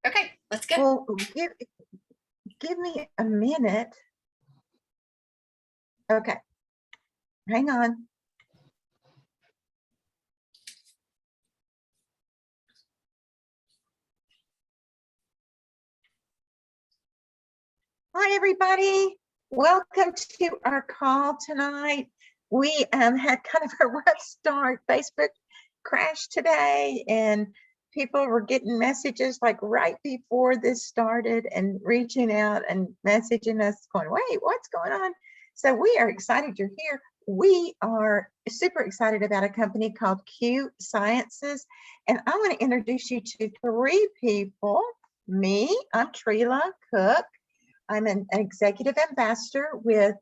Okay, let's go. Well, give me a minute. Okay, hang on. Hi, everybody. Welcome to our call tonight. We had kind of a rough start. Facebook crashed today, and people were getting messages like right before this started and reaching out and messaging us going, wait, what's going on? So we are excited you're here. We are super excited about a company called Q Sciences, and I want to introduce you to three people. Me, I'm Trila Cook. I'm an executive ambassador with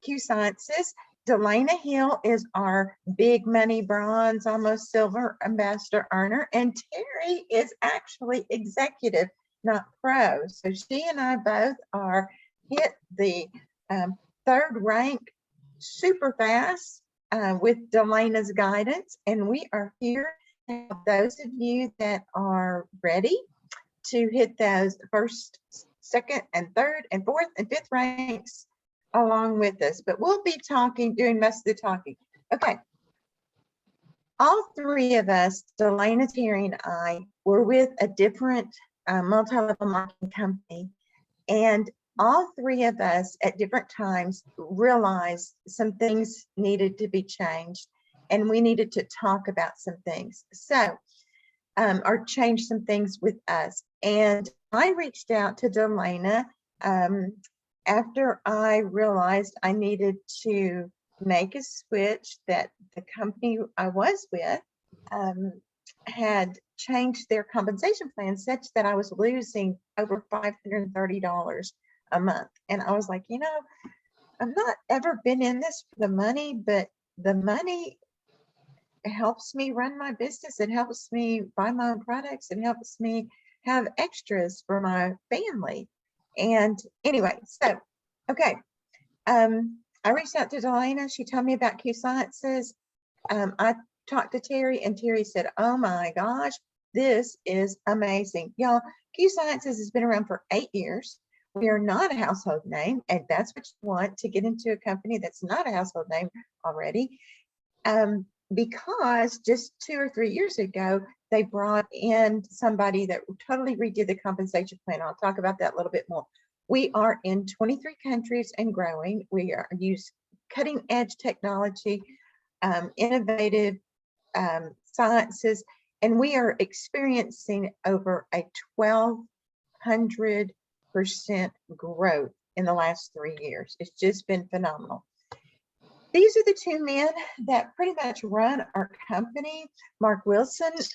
Q Sciences. Delana Hill is our big money bronze, almost silver ambassador earner. And Terry is actually executive, not pro. So she and I both are hit the third rank super fast with Delana's guidance. And we are here to help those of you that are ready to hit those first, second, and third, and fourth, and fifth ranks along with us. But we'll be doing most of the talking. Okay. All three of us, Delana, Terry, and I, were with a different multi-level marketing company. And all three of us at different times realized some things needed to be changed. And we needed to talk about some things. So, or change some things with us. And I reached out to Delana after I realized I needed to make a switch, that the company I was with had changed their compensation plan such that I was losing over $530 a month. And I was like, I've not ever been in this for the money, but the money helps me run my business. It helps me buy my own products. It helps me have extras for my family. And anyway, so, okay. I reached out to Delana. She told me about Q Sciences. I talked to Terry, and Terry said, oh my gosh, this is amazing. Y'all, Q Sciences has been around for 8 years. We are not a household name, and that's what you want to get into a company that's not a household name already. Because just 2 or 3 years ago, they brought in somebody that totally redid the compensation plan. I'll talk about that a little bit more. We are in 23 countries and growing. We use cutting edge technology, innovative sciences, and we are experiencing over a 1,200% growth in the last 3 years. It's just been phenomenal. These are the two men that pretty much run our company. Mark Wilson is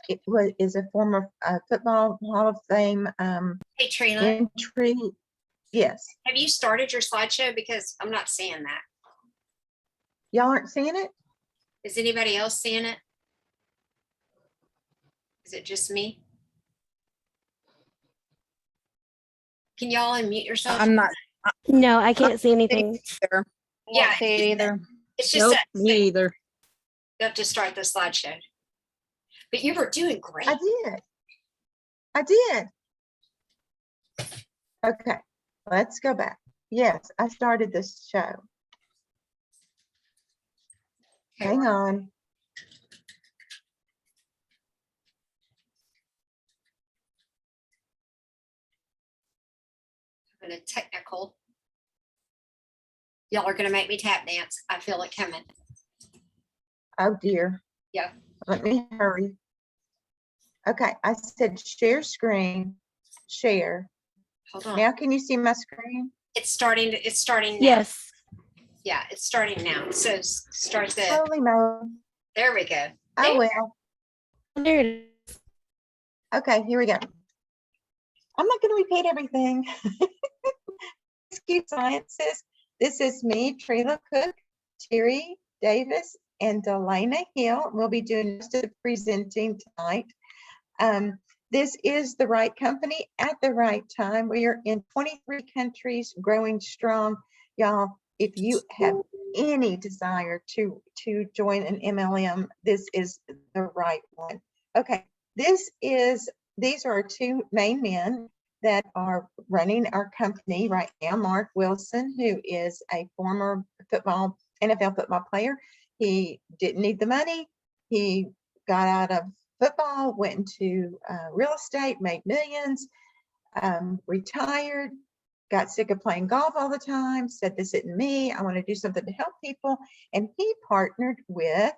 a former football Hall of Fame Hey, Trina, entry. Yes. have you started your slideshow? Because I'm not seeing that. Y'all aren't seeing it? Is anybody else seeing it? Is it just me? Can y'all unmute yourself? I'm not. No, I can't see anything. Either. Yeah, Won't see it either. It's just Nope, that me either. you have to start the slideshow. But you were doing great. I did. Okay, let's go back. Yes, I started this show. Okay, Hang on. having a technical. Y'all are gonna make me tap dance. I feel it coming. Oh dear. Yeah. Let me hurry. Okay, I said share screen, share. Hold on. Now can you see my screen? It's starting. It's starting now. Yes. Yeah, it's starting now. So start the. Holy moly. There we go. Oh well. There it is. Okay, here we go. I'm not going to repeat everything. Q Sciences. This is me, Trina Cook, Terry Davis, and Delana Hill. We'll be doing most of the presenting tonight. This is the right company at the right time. We are in 23 countries, growing strong. Y'all, if you have any desire to join an MLM, this is the right one. Okay, this is these are our two main men that are running our company right now. Mark Wilson, who is a former NFL football player. He didn't need the money. He got out of football, went into real estate, made millions, retired, got sick of playing golf all the time, said, this isn't me. I want to do something to help people. And he partnered with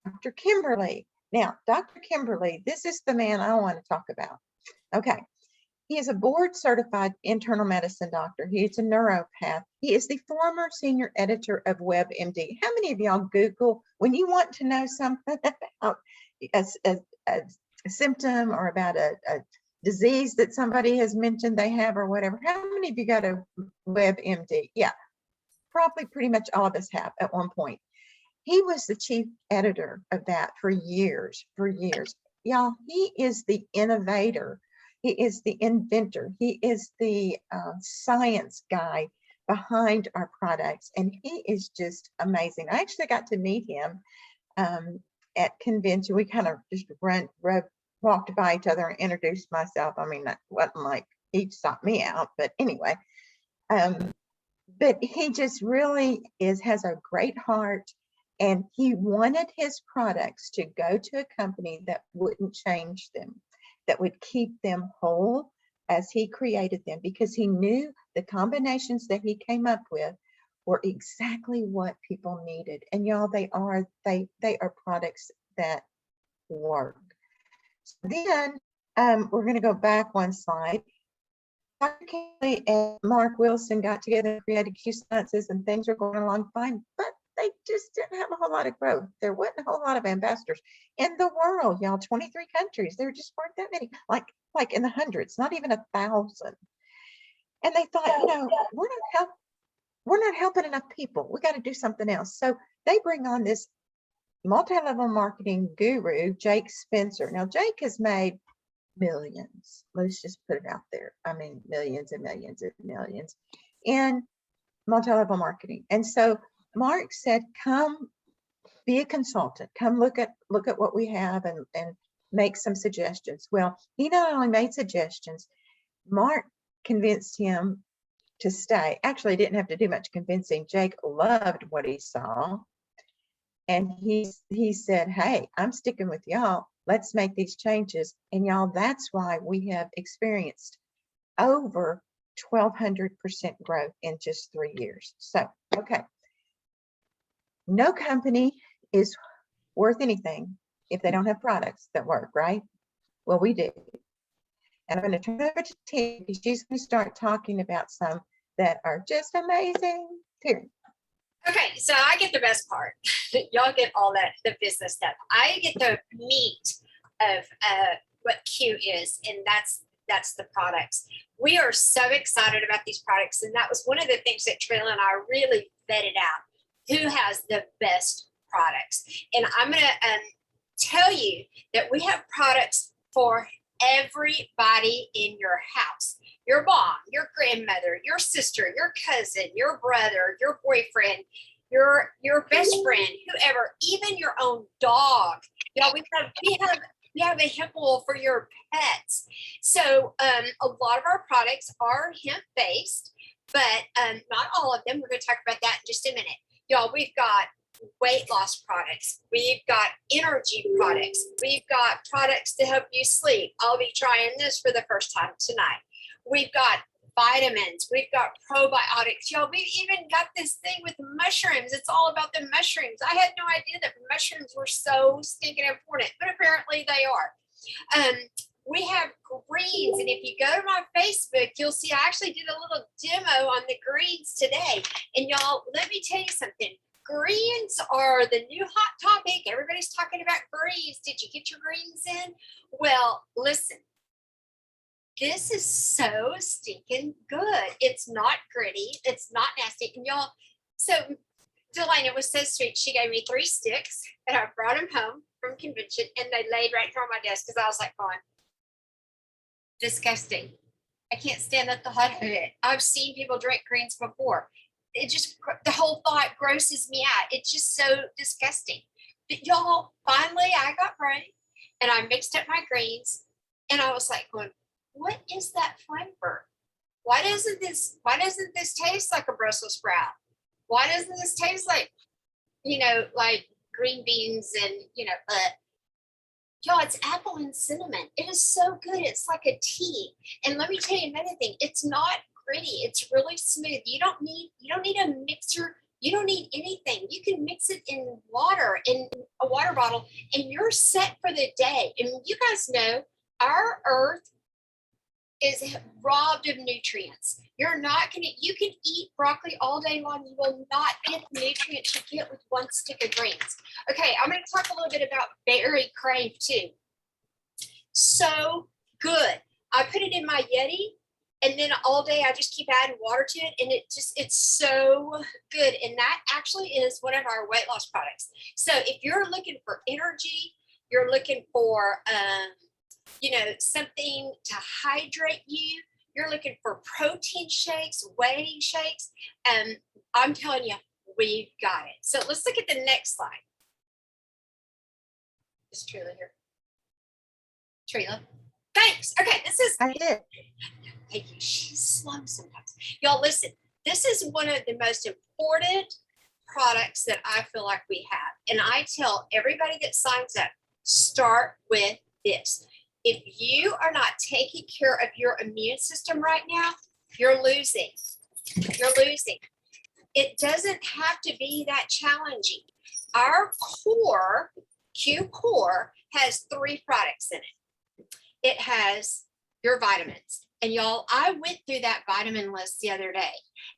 Dr. Kimberly. Now, Dr. Kimberly, this is the man I want to talk about. Okay. He is a board certified internal medicine doctor. He is a neuropath. He is the former senior editor of WebMD. How many of y'all Google when you want to know something about a symptom or about a disease that somebody has mentioned they have or whatever? How many of you go to WebMD? Yeah, probably pretty much all of us have at one point. He was the chief editor of that for years. Y'all, he is the innovator. He is the inventor. He is the science guy behind our products. And he is just amazing. I actually got to meet him at convention. We kind of just walked by each other and introduced myself. I mean, that wasn't like he sought me out, but anyway. But he just really has a great heart. And he wanted his products to go to a company that wouldn't change them, that would keep them whole as he created them, because he knew the combinations that he came up with were exactly what people needed. And y'all, they are products that work. So then we're going to go back one slide. Dr. Kelly and Mark Wilson got together and created Q Sciences, and things are going along fine, but they just didn't have a whole lot of growth. There wasn't a whole lot of ambassadors in the world, y'all. 23 countries. There just weren't that many, like in the hundreds, not even 1,000. And they thought, we're not helping enough people. We got to do something else. So they bring on this multi-level marketing guru, Jake Spencer. Now, Jake has made millions. Let's just put it out there. I mean, millions and millions and millions in multi-level marketing. And so Mark said, come be a consultant, come look at what we have and make some suggestions. Well, he not only made suggestions, Mark convinced him to stay. Actually, didn't have to do much convincing. Jake loved what he saw. And he said, hey, I'm sticking with y'all. Let's make these changes. And y'all, that's why we have experienced over 1,200% growth in just 3 years. So, okay. No company is worth anything if they don't have products that work, right? Well, we do. And I'm going to turn it over to Tia because she's going to start talking about some that are just amazing. Here. Okay, so I get the best part. Y'all get all the business stuff. I get the meat of what Q is, and that's the products. We are so excited about these products, and that was one of the things that Trilla and I really vetted out. Who has the best products? And I'm going to tell you that we have products for everybody in your house. Your mom, your grandmother, your sister, your cousin, your brother, your boyfriend, your best friend, whoever, even your own dog. You know, we have a hemp oil for your pets. So a lot of our products are hemp based, but not all of them. We're going to talk about that in just a minute. Y'all, we've got weight loss products. We've got energy products. We've got products to help you sleep. I'll be trying this for the first time tonight. We've got vitamins. We've got probiotics. Y'all, we've even got this thing with mushrooms. It's all about the mushrooms. I had no idea that mushrooms were so stinking important, but apparently they are. We have greens, and if you go to my Facebook, you'll see I actually did a little demo on the greens today. And y'all, let me tell you something. Greens are the new hot topic. Everybody's talking about greens. Did you get your greens in? Well, listen, this is so stinking good. It's not gritty. It's not nasty. And y'all, so Delana was so sweet. She gave me 3 sticks, and I brought them home from convention, and they laid right here on my desk because I was like, going, disgusting. I can't stand the thought of it. I've seen people drink greens before. It just, the whole thought grosses me out. It's just so disgusting. But y'all, finally I got brave and I mixed up my greens And I was like going, what is that flavor? Why doesn't this taste like a Brussels sprout? Why doesn't this taste like, like green beans and, y'all, it's apple and cinnamon. It is so good. It's like a tea. And let me tell you another thing. It's not gritty. It's really smooth. You don't need a mixer. You don't need anything. You can mix it in water, in a water bottle, and you're set for the day. And you guys know our earth is robbed of nutrients. You can eat broccoli all day long. You will not get the nutrients you get with one stick of greens. Okay, I'm going to talk a little bit about Berry Crave too. So good. I put it in my Yeti, and then all day I just keep adding water to it, and it's so good. And that actually is one of our weight loss products. So if you're looking for energy, you're looking for something to hydrate you, you're looking for protein shakes, whey shakes, and I'm telling you, we've got it. So let's look at the next slide. Is Trila here? Trila? Thanks. Okay, this is. I did. Thank you. She's slow sometimes. Y'all listen, this is one of the most important products that I feel like we have. And I tell everybody that signs up, start with this. If you are not taking care of your immune system right now, you're losing. You're losing. It doesn't have to be that challenging. Our core, Q Core, has 3 products in it. It has your vitamins. And y'all, I went through that vitamin list the other day.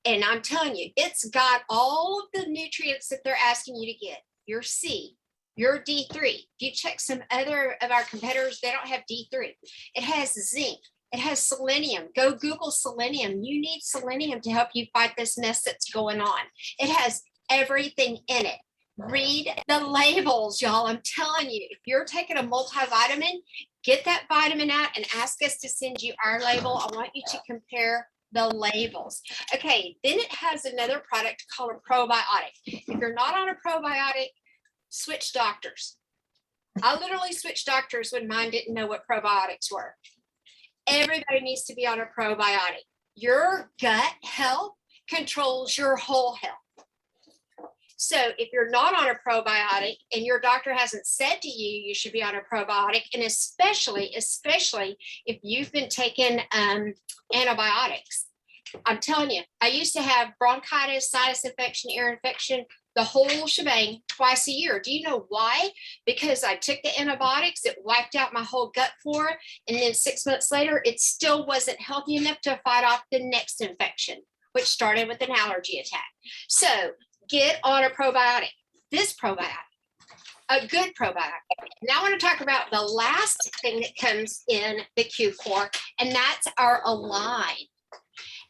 And I'm telling you, it's got all of the nutrients that they're asking you to get. Your C, your D3. If you check some other of our competitors, they don't have D3. It has zinc. It has selenium. Go Google selenium. You need selenium to help you fight this mess that's going on. It has everything in it. Read the labels, y'all. I'm telling you, if you're taking a multivitamin, get that vitamin out and ask us to send you our label. I want you to compare the labels. Okay, then it has another product called a probiotic. If you're not on a probiotic, switch doctors. I literally switched doctors when mine didn't know what probiotics were. Everybody needs to be on a probiotic. Your gut health controls your whole health. So if you're not on a probiotic and your doctor hasn't said to you, you should be on a probiotic, and especially if you've been taking antibiotics. I'm telling you, I used to have bronchitis, sinus infection, ear infection, the whole shebang twice a year. Do you know why? Because I took the antibiotics, it wiped out my whole gut flora, and then 6 months later, it still wasn't healthy enough to fight off the next infection, which started with an allergy attack. So get on a probiotic. This probiotic, a good probiotic. Now I want to talk about the last thing that comes in the Q Core, and that's our Align.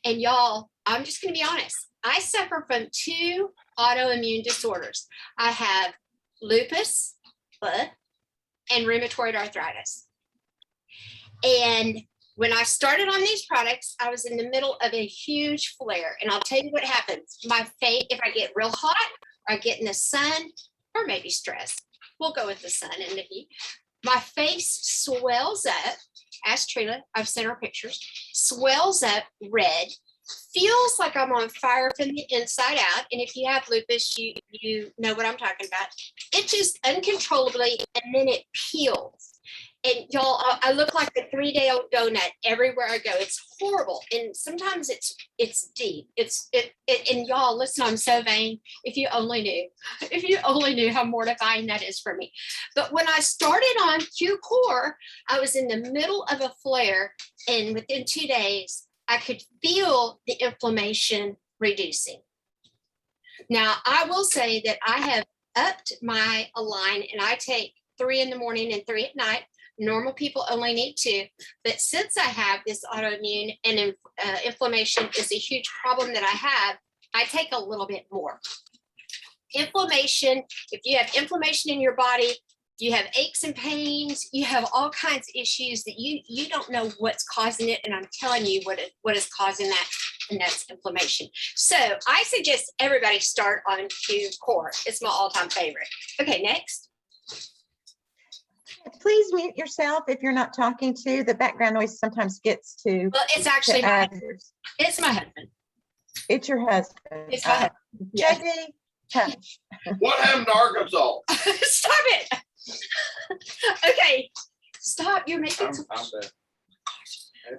And y'all, I'm just going to be honest. I suffer from 2 autoimmune disorders. I have lupus and rheumatoid arthritis. And when I started on these products, I was in the middle of a huge flare. And I'll tell you what happens. My face, if I get real hot, or I get in the sun, or maybe stress, we'll go with the sun and the heat. My face swells up. Ask Trina, I've sent her pictures. Swells up red. Feels like I'm on fire from the inside out. And if you have lupus, you know what I'm talking about. It just uncontrollably, and then it peels. And y'all, I look like a 3-day-old donut everywhere I go. It's horrible. And sometimes it's deep. And y'all, listen, I'm so vain. If you only knew how mortifying that is for me. But when I started on Q Core, I was in the middle of a flare, and within 2 days, I could feel the inflammation reducing. Now, I will say that I have upped my Align, and I take 3 in the morning and 3 at night. Normal people only need 2. But since I have this autoimmune and inflammation is a huge problem that I have, I take a little bit more. Inflammation, if you have inflammation in your body, you have aches and pains, you have all kinds of issues that you don't know what's causing it. And I'm telling you what is causing that, and that's inflammation. So I suggest everybody start on Q Core. It's my all-time favorite. Okay, next. please mute yourself if you're not talking to. The background noise sometimes gets to Well, it's actually others. it's my husband. It's your husband. It's my husband. JD, hush. What happened to Arkansas? Stop it. Okay, stop. You're making some.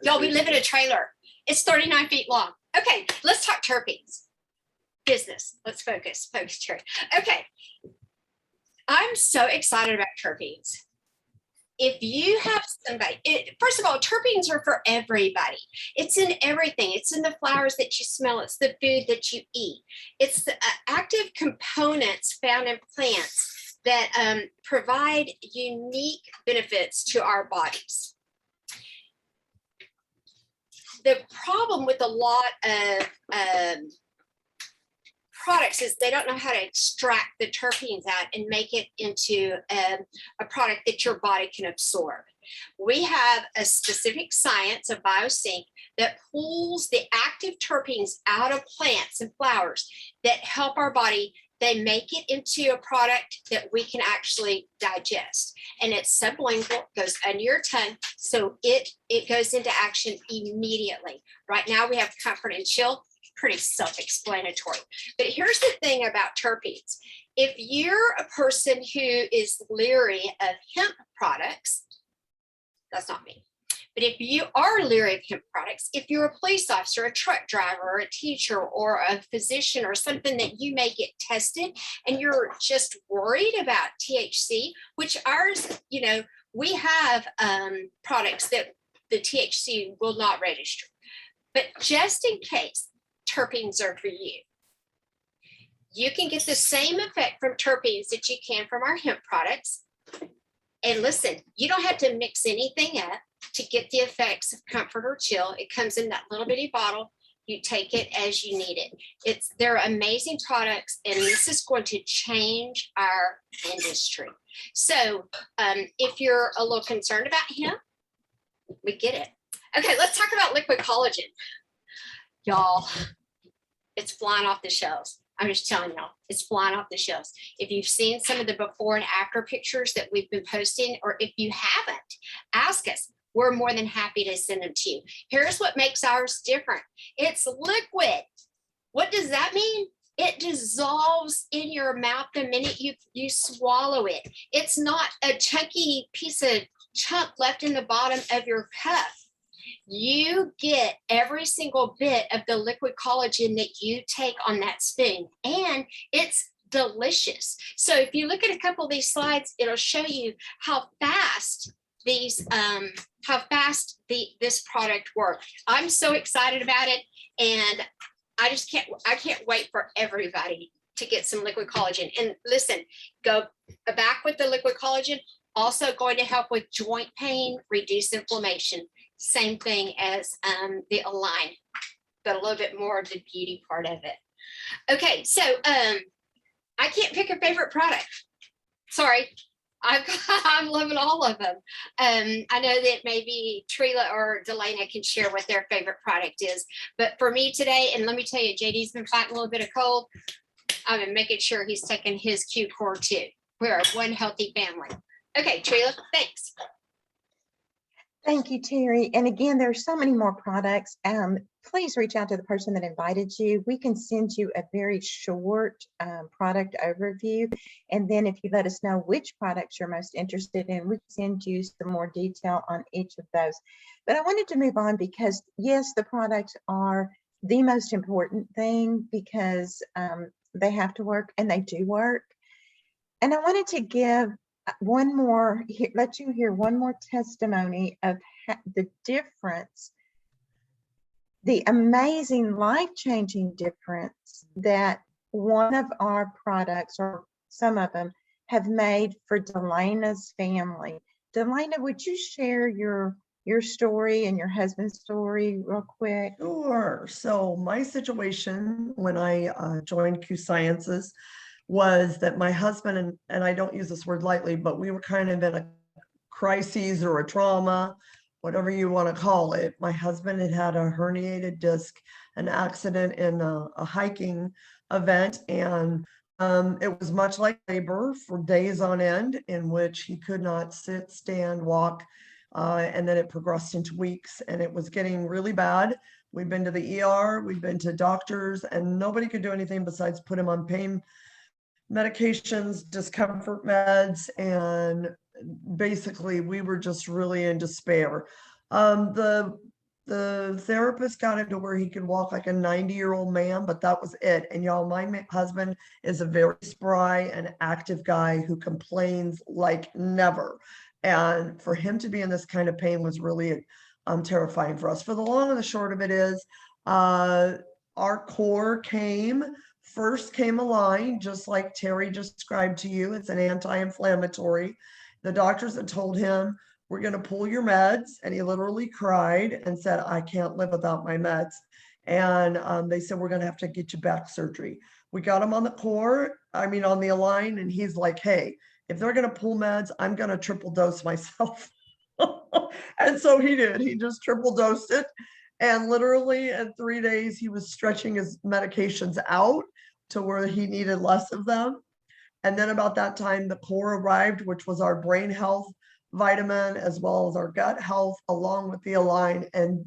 Y'all, we live in a trailer. It's 39 feet long. Okay, let's talk terpenes. Business. Let's focus. Focus, Terry. Okay. I'm so excited about terpenes. If you have somebody, first of all, terpenes are for everybody. It's in everything. It's in the flowers that you smell. It's the food that you eat. It's the active components found in plants that provide unique benefits to our bodies. The problem with a lot of products is they don't know how to extract the terpenes out and make it into a product that your body can absorb. We have a specific science of BioSync that pulls the active terpenes out of plants and flowers that help our body. They make it into a product that we can actually digest. And it's sublingual, goes under your tongue. So it goes into action immediately. Right now we have Comfort and Chill, pretty self-explanatory. But here's the thing about terpenes. If you're a person who is leery of hemp products, that's not me. But if you are leery of hemp products, if you're a police officer, a truck driver, or a teacher, or a physician, or something that you may get tested, and you're just worried about THC, which ours, you know, we have products that the THC will not register. But just in case, terpenes are for you. You can get the same effect from terpenes that you can from our hemp products. And listen, you don't have to mix anything up to get the effects of Comfort or Chill. It comes in that little bitty bottle. You take it as you need it. They're amazing products, and this is going to change our industry. So if you're a little concerned about hemp, we get it. Okay, let's talk about liquid collagen. Y'all, it's flying off the shelves. I'm just telling y'all, it's flying off the shelves. If you've seen some of the before and after pictures that we've been posting, or if you haven't, ask us. We're more than happy to send them to you. Here's what makes ours different. It's liquid. What does that mean? It dissolves in your mouth the minute you swallow it. It's not a chunky piece of chunk left in the bottom of your cup. You get every single bit of the liquid collagen that you take on that spoon, and it's delicious. So if you look at a couple of these slides, it'll show you how fast this product works. I'm so excited about it, and I can't wait for everybody to get some liquid collagen. And listen, go back with the liquid collagen, also going to help with joint pain, reduce inflammation. Same thing as the Align, but a little bit more of the beauty part of it. Okay, so I can't pick a favorite product. Sorry, I'm loving all of them. I know that maybe Trila or Delana can share what their favorite product is, but for me today, and let me tell you, JD's been fighting a little bit of cold. I've been making sure he's taking his Q-Core too. We're one healthy family. Okay, Trila, thanks. Thank you, Terry. And again, there are so many more products. Please reach out to the person that invited you. We can send you a very short product overview. And then if you let us know which products you're most interested in, we can send you some more detail on each of those. But I wanted to move on because, yes, the products are the most important thing because they have to work, and they do work. And I wanted to give one more, let you hear one more testimony of the difference, the amazing life-changing difference that one of our products, or some of them, have made for Delana's family. Delana, would you share your story and your husband's story real quick? Sure. So my situation when I joined Q Sciences was that my husband, and I don't use this word lightly, but we were kind of in a crisis or a trauma, whatever you want to call it. My husband had had a herniated disc, an accident in a hiking event, and It was much like labor for days on end in which he could not sit, stand, walk. And then it progressed into weeks and it was getting really bad. We've been to the ER, we've been to doctors, and nobody could do anything besides put him on pain medications, discomfort meds, and basically we were just really in despair. The therapist got him to where he could walk like a 90-year-old man, but that was it. And y'all, my husband is a very spry and active guy who complains like never. And for him to be in this kind of pain was really terrifying for us. For the long and the short of it is, our core first came a line, just like Terry just described to you. It's an anti-inflammatory. The doctors had told him, we're going to pull your meds. And he literally cried and said, I can't live without my meds. And they said, we're going to have to get you back surgery. We got him on the on the Align. And he's like, hey, if they're going to pull meds, I'm going to triple dose myself. And so he did. He just triple dosed it. And literally in 3 days, he was stretching his medications out to where he needed less of them. And then about that time, the core arrived, which was our brain health vitamin, as well as our gut health, along with the Align. And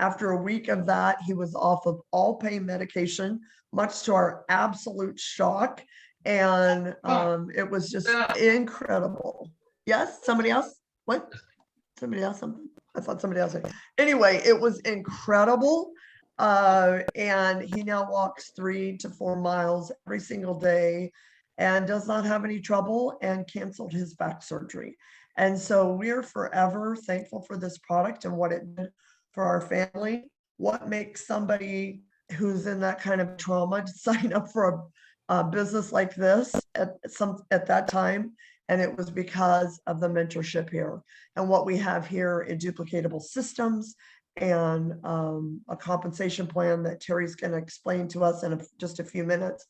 after a week of that, he was off of all pain medication, much to our absolute shock. And it was just incredible. Yes, somebody else? What? Somebody else? Something? I thought somebody else. Anyway, it was incredible. And he now walks 3 to 4 miles every single day and does not have any trouble, and canceled his back surgery. And so we're forever thankful for this product and what it did for our family. What makes somebody who's in that kind of trauma to sign up for a business like this at that time? And it was because of the mentorship here and what we have here in duplicatable systems and a compensation plan that Terry's going to explain to us in just a few minutes.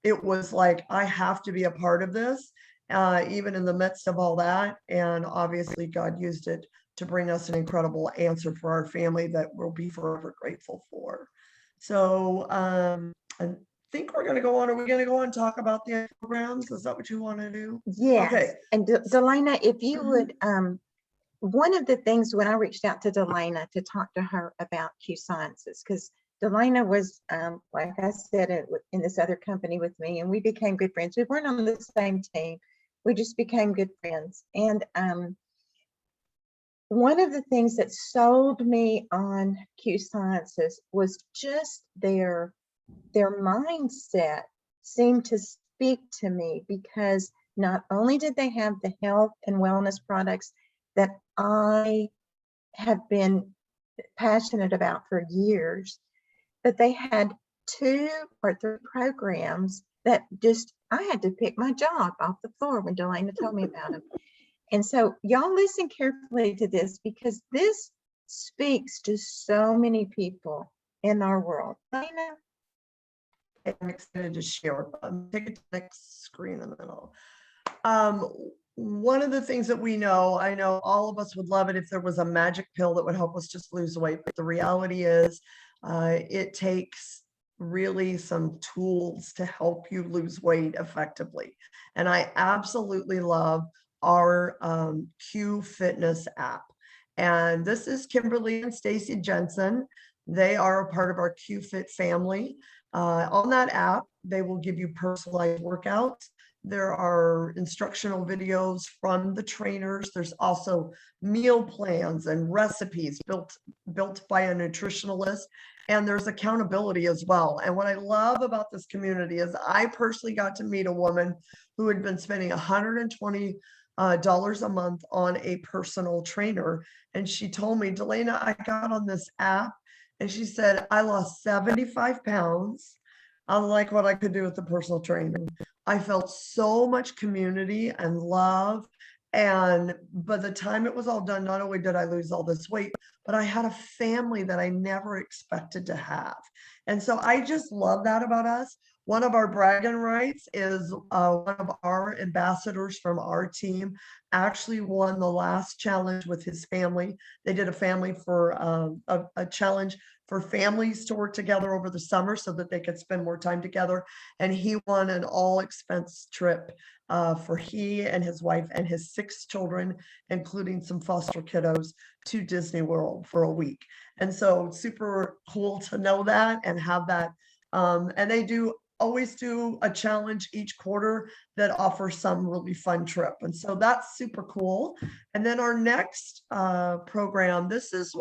It was like, I have to be a part of this, even in the midst of all that. And obviously God used it to bring us an incredible answer for our family that we'll be forever grateful for. So I think we're going to go on. Are we going to go on and talk about the programs? Is that what you want to do? Yes. Okay. And Delana, if you would, one of the things when I reached out to Delana to talk to her about Q Sciences, because Delana was, like I said, in this other company with me, and we became good friends. We weren't on the same team. We just became good friends. And one of the things that sold me on Q Sciences was just their mindset seemed to speak to me, because not only did they have the health and wellness products that I have been passionate about for years, but they had 2 or 3 programs that just, I had to pick my jaw off the floor when Delana told me about them. And so y'all listen carefully to this, because this speaks to so many people in our world. Delana? I'm excited to share. Take it to the next screen and then I'll. One of the things that we know, I know all of us would love it if there was a magic pill that would help us just lose weight, but the reality is it takes really some tools to help you lose weight effectively. And I absolutely love our Q Fitness app. And this is Kimberly and Stacy Jensen. They are a part of our Q Fit family. On that app, they will give you personalized workouts. There are instructional videos from the trainers. There's also meal plans and recipes built by a nutritionalist. And there's accountability as well. And what I love about this community is I personally got to meet a woman who had been spending $120 a month on a personal trainer. And she told me, Delana, I got on this app and she said, I lost 75 pounds. Unlike what I could do with the personal trainer. I felt so much community and love. And by the time it was all done, not only did I lose all this weight, but I had a family that I never expected to have. And so I just love that about us. One of our bragging rights is one of our ambassadors from our team actually won the last challenge with his family. They did a family for a challenge for families to work together over the summer so that they could spend more time together. And he won an all expense trip for he and his wife and his 6 children, including some foster kiddos, to Disney World for a week. And so super cool to know that and have that. And they always do a challenge each quarter that offers some really fun trip. And so that's super cool. And then our next program, this is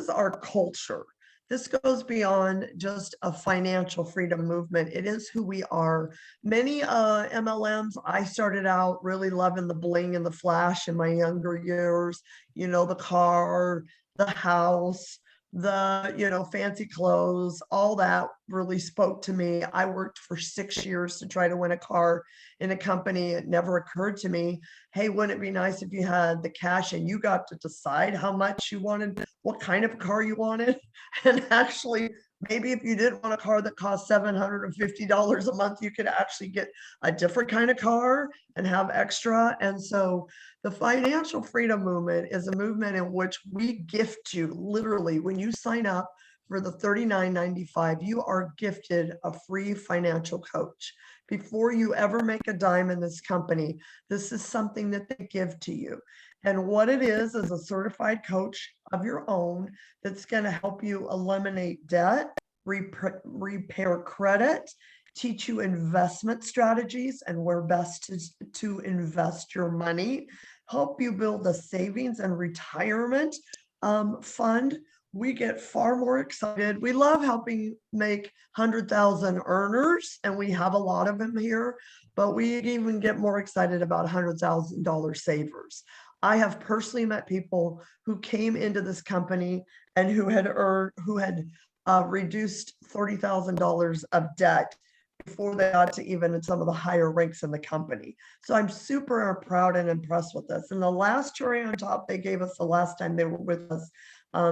our culture. This goes beyond just a financial freedom movement. It is who we are. Many MLMs, I started out really loving the bling and the flash in my younger years, the car, the house, the fancy clothes, all that really spoke to me. I worked for 6 years to try to win a car in a company. It never occurred to me, hey, wouldn't it be nice if you had the cash and you got to decide how much you wanted, what kind of car you wanted? And actually, maybe if you didn't want a car that cost $750 a month, you could actually get a different kind of car and have extra. And so the financial freedom movement is a movement in which we gift you, literally, when you sign up for the $39.95, you are gifted a free financial coach. Before you ever make a dime in this company, this is something that they give to you. And what it is a certified coach of your own that's going to help you eliminate debt, repair credit, teach you investment strategies and where best to invest your money, help you build a savings and retirement fund. We get far more excited. We love helping make 100,000 earners, and we have a lot of them here, but we even get more excited about $100,000 savers. I have personally met people who came into this company and who had reduced $30,000 of debt before they got to even some of the higher ranks in the company. So I'm super proud and impressed with this. And the last cherry on top they gave us the last time they were with us,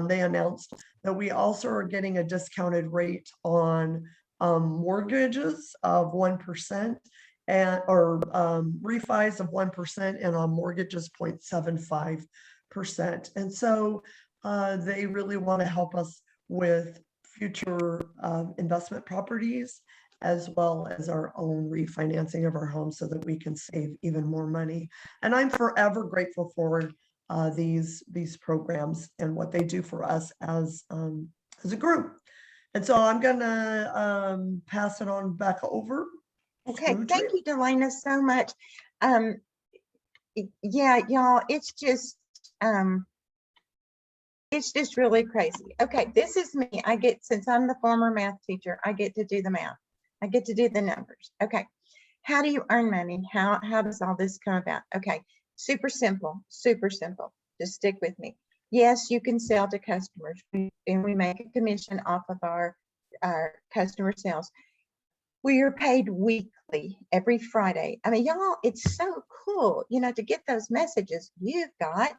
they announced that we also are getting a discounted rate on mortgages of 1% or refis of 1% and on mortgages 0.75%. And so they really want to help us with future investment properties, as well as our own refinancing of our home so that we can save even more money. And I'm forever grateful for these programs and what they do for us as a group. And so I'm gonna pass it on back over. Okay, thank you, Delana, so much. Yeah, y'all, it's just really crazy. Okay, this is me. Since I'm the former math teacher, I get to do the math. I get to do the numbers. Okay, how do you earn money? How does all this come about? Okay, super simple, super simple. Just stick with me. Yes, you can sell to customers, and we make a commission off of our customer sales. We are paid weekly, every Friday. I mean, y'all, it's so cool, to get those messages. You've got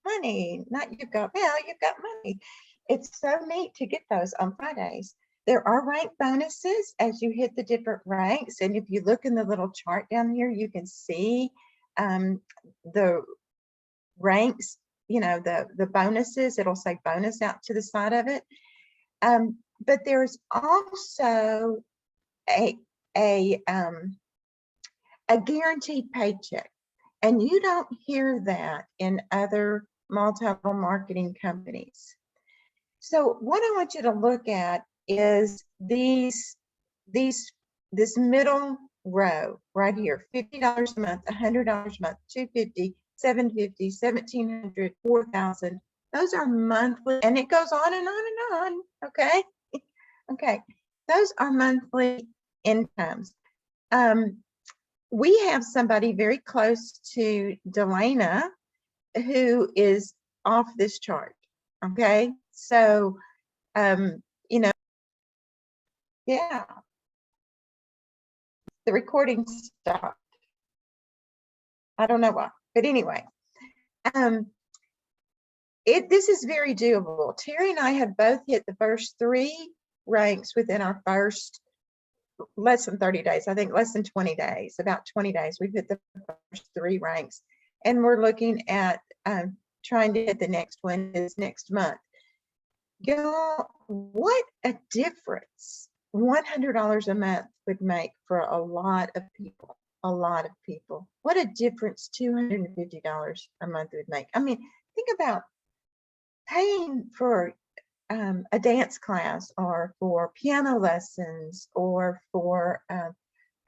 money, not you've got money. It's so neat to get those on Fridays. There are rank bonuses as you hit the different ranks. And if you look in the little chart down here, you can see the ranks, the bonuses. It'll say bonus out to the side of it. But there's also a guaranteed paycheck. And you don't hear that in other multi-level marketing companies. So what I want you to look at is this middle row right here, $50 a month, $100 a month, $250, $750, $1,700, $4,000. Those are monthly, and it goes on and on and on. Okay. Okay. Those are monthly incomes. We have somebody very close to Delana who is off this chart. Okay. So, yeah, the recording stopped. I don't know why, but anyway, this is very doable. Terry and I have both hit the first 3 ranks within our first less than 30 days. I think less than 20 days, about 20 days. We've hit the first 3 ranks, and we're looking at trying to hit the next one this next month. Y'all, what a difference $100 a month would make for a lot of people. A lot of people. What a difference $250 a month would make. I mean, think about paying for a dance class or for piano lessons or for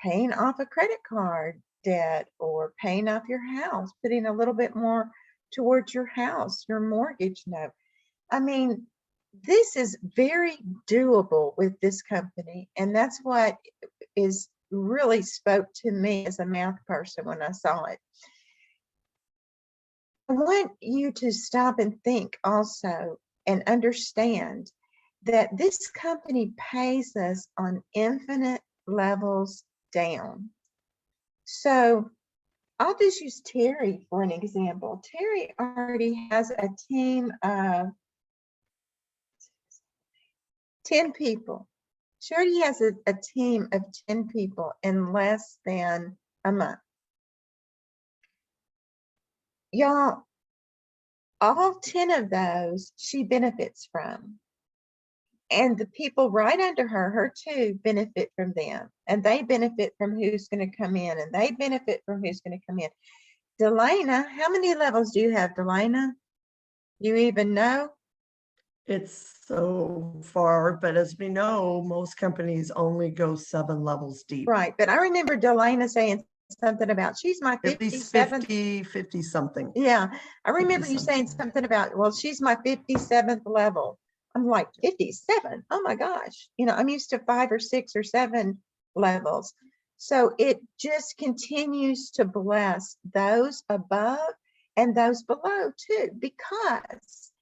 paying off a credit card debt or paying off your house, putting a little bit more towards your house, your mortgage note. I mean, this is very doable with this company. And that's what is really spoke to me as a math person when I saw it. I want you to stop and think also and understand that this company pays us on infinite levels down. So I'll just use Terry for an example. Terry already has a team of 10 people. She already has a team of 10 people in less than a month. Y'all, all 10 of those she benefits from. And the people right under her, her two, benefit from them. And they benefit from who's going to come in. And they benefit from who's going to come in. Delana, how many levels do you have, Delana? You even know? It's so far, but as we know, most companies only go 7 levels deep. Right. But I remember Delana saying something about she's my At least 57th. 50 something. Yeah. I remember you 50 saying something. something about, well, she's my 57th level. I'm like, 57? Oh my gosh. You know, I'm used to 5 or 6 or 7 levels. So it just continues to bless those above and those below too, because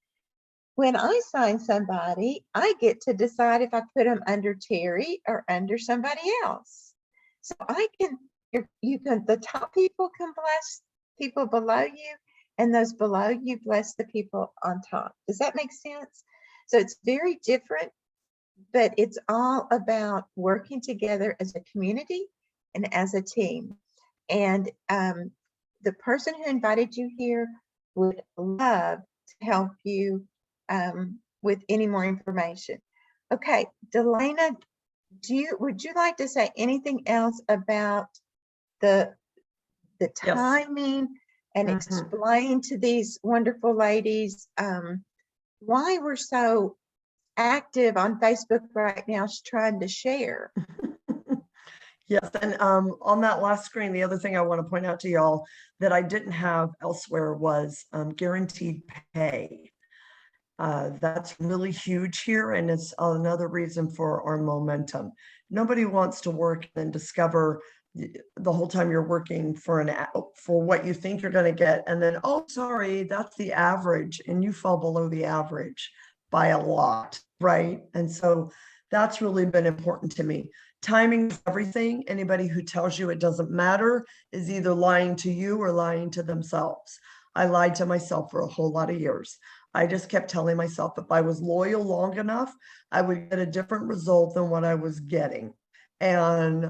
when I sign somebody, I get to decide if I put them under Terry or under somebody else. So I can, you can, the top people can bless people below you, and those below you bless the people on top. Does that make sense? So it's very different, but it's all about working together as a community and as a team. And the person who invited you here would love to help you with any more information. Okay, Delana, would you like to say anything else about the Yes. timing and Mhm. explain to these wonderful ladies why we're so active on Facebook right now trying to share? Yes, and on that last screen, the other thing I want to point out to y'all that I didn't have elsewhere was guaranteed pay. That's really huge here, and it's another reason for our momentum. Nobody wants to work and discover the whole time you're working for for what you think you're going to get, and then, oh, sorry, that's the average, and you fall below the average by a lot, right? And so that's really been important to me. Timing is everything. Anybody who tells you it doesn't matter is either lying to you or lying to themselves. I lied to myself for a whole lot of years. I just kept telling myself if I was loyal long enough, I would get a different result than what I was getting. And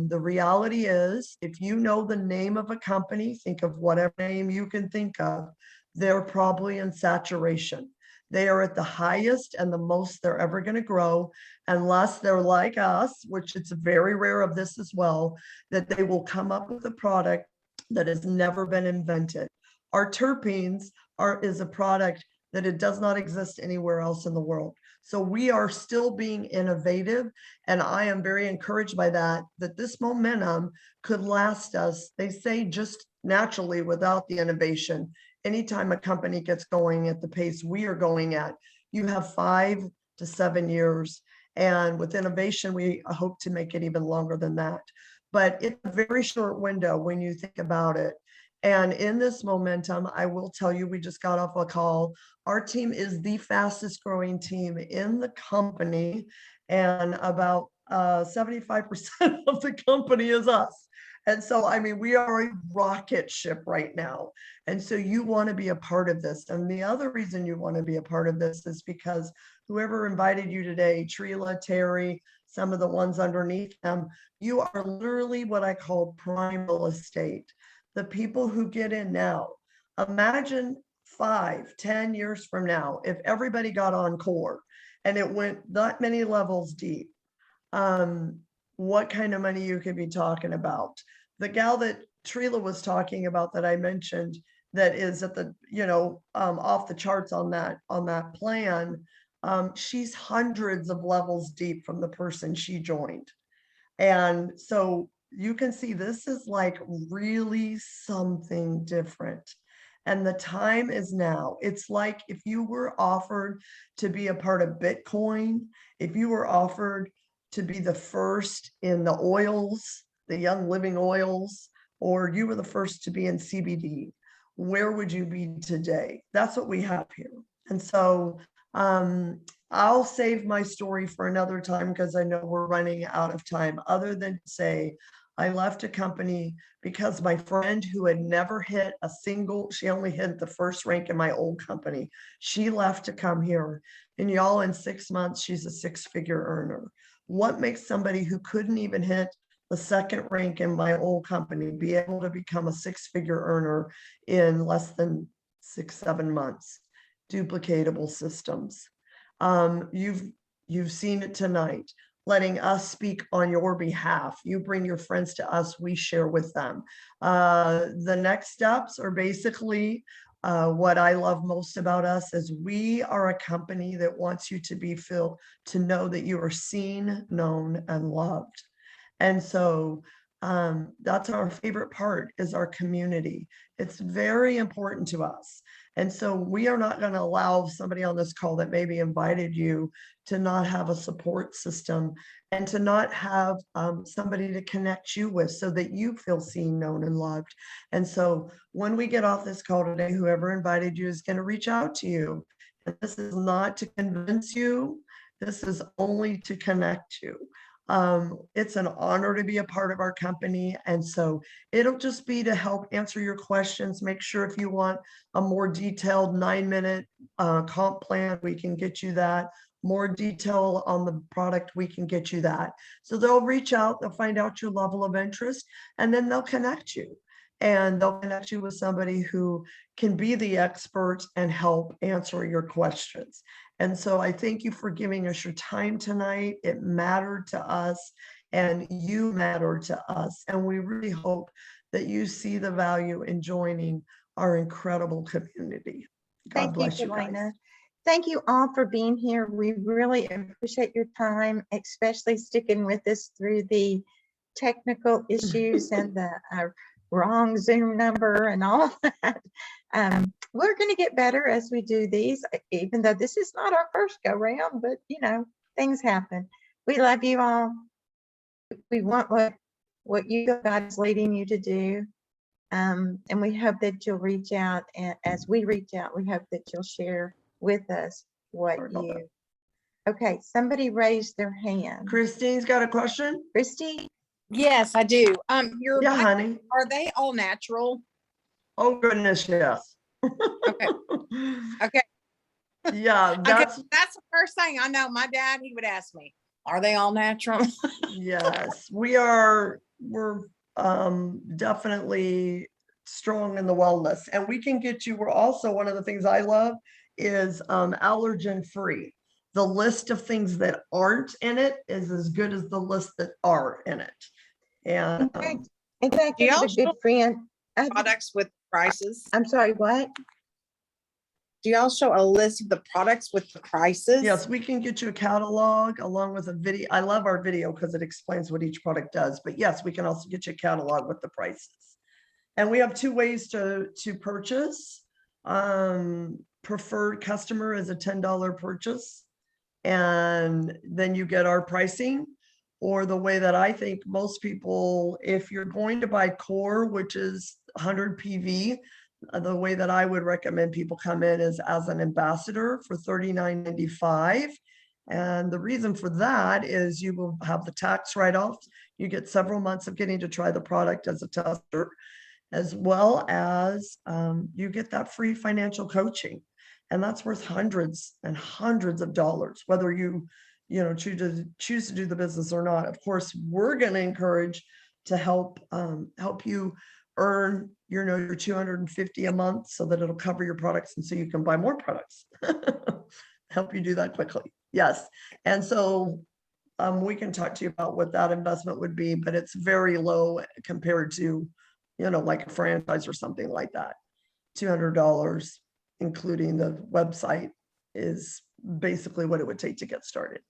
the reality is, if you know the name of a company, think of whatever name you can think of, they're probably in saturation. They are at the highest and the most they're ever going to grow, unless they're like us, which it's very rare of this as well, that they will come up with a product that has never been invented. Our terpenes is a product that it does not exist anywhere else in the world. So we are still being innovative, and I am very encouraged by that this momentum could last us, they say, just naturally without the innovation. Anytime a company gets going at the pace we are going at, you have 5 to 7 years. And with innovation, we hope to make it even longer than that. But it's a very short window when you think about it. And in this momentum, I will tell you, we just got off a call. Our team is the fastest growing team in the company, and about 75% of the company is us. And so, I mean, we are a rocket ship right now. And so you want to be a part of this. And the other reason you want to be a part of this is because whoever invited you today, Trila, Terry, some of the ones underneath them, you are literally what I call prime real estate. The people who get in now, imagine 5, 10 years from now, if everybody got on core and it went that many levels deep, what kind of money you could be talking about? The gal that Trila was talking about that I mentioned that is at the, off the charts on that plan, she's hundreds of levels deep from the person she joined. And so you can see this is like really something different. And the time is now. It's like if you were offered to be a part of Bitcoin, if you were offered to be the first in the oils, the Young Living oils, or you were the first to be in CBD, where would you be today? That's what we have here. And so I'll save my story for another time because I know we're running out of time, other than to say I left a company because my friend who had never hit a single, she only hit the first rank in my old company. She left to come here, and y'all, in 6 months, she's a 6-figure earner. What makes somebody who couldn't even hit the second rank in my old company be able to become a 6-figure earner in less than 6-7 months? Duplicatable systems. You've seen it tonight, letting us speak on your behalf. You bring your friends to us, we share with them. The next steps are basically what I love most about us is we are a company that wants you to know that you are seen, known, and loved. And so that's our favorite part, is our community. It's very important to us. And so we are not going to allow somebody on this call that maybe invited you to not have a support system and to not have somebody to connect you with so that you feel seen, known, and loved. And so when we get off this call today, whoever invited you is going to reach out to you. And this is not to convince you. This is only to connect you. It's an honor to be a part of our company. And so it'll just be to help answer your questions. Make sure if you want a more detailed 9-minute comp plan, we can get you that. More detail on the product, we can get you that. So they'll reach out, they'll find out your level of interest, and then they'll connect you. And they'll connect you with somebody who can be the expert and help answer your questions. And so I thank you for giving us your time tonight. It mattered to us and you matter to us. And we really hope that you see the value in joining our incredible community. God bless you guys. Delana. Thank you all for being here. We really appreciate your time, especially sticking with us through the technical issues and the wrong Zoom number and all that. We're going to get better as we do these, even though this is not our first go round, but things happen. We love you all. We want what you God is leading you to do. And we hope that you'll reach out, and as we reach out, we hope that you'll share with us what you. Okay, somebody raised their hand. Christine's got a question. Christy? Yes, I do. Yeah, honey. Are they all natural? Oh goodness, yes. Okay. Okay. Yeah, That's the first thing I know. My dad, he would ask me, are they all natural? yes, we're definitely strong in the wellness, and we can get you. We're also, one of the things I love is allergen free. The list of things that aren't in it is as good as the list that are in it. And in fact, do I have y'all a good friend. products with prices? I'm sorry, what? Do y'all show a list of the products with the prices? yes, we can get you a catalog along with a video. I love our video because it explains what each product does. But yes, we can also get you a catalog with the prices. And we have 2 ways to purchase. Preferred customer is a $10 purchase, and then you get our pricing. Or the way that I think most people, if you're going to buy core, which is 100 PV, the way that I would recommend people come in is as an ambassador for $39.95. And the reason for that is you will have the tax write-off. You get several months of getting to try the product as a tester, as well as you get that free financial coaching. And that's worth hundreds and hundreds of dollars, whether you choose to do the business or not. Of course, we're going to encourage to help you earn your 250 a month so that it'll cover your products and so you can buy more products. Help you do that quickly. Yes. And so we can talk to you about what that investment would be, but it's very low compared to, like a franchise or something like that. $200, including the website, is basically what it would take to get started.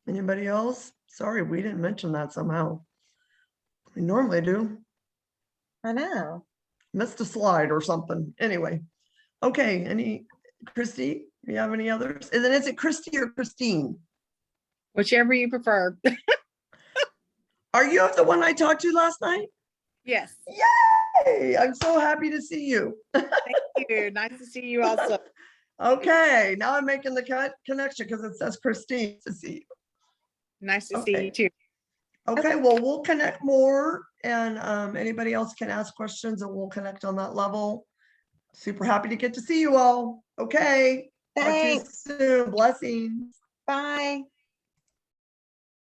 Anybody else? Sorry, we didn't mention that somehow. We normally do. I know. Missed a slide or something. Anyway. Okay, Christy, you have any others? And then is it Christy or Christine? Whichever you prefer. Are you the one I talked to last night? Yes. Yay! I'm so happy to see you. Thank you. Nice to see you also. Okay, now I'm making the connection because it says Christine to see you. Nice to see Okay. you too. Okay, well, we'll connect more and anybody else can ask questions and we'll connect on that level. Super happy to get to see you all. Okay. Talk to you Thanks. soon. Blessings. Bye.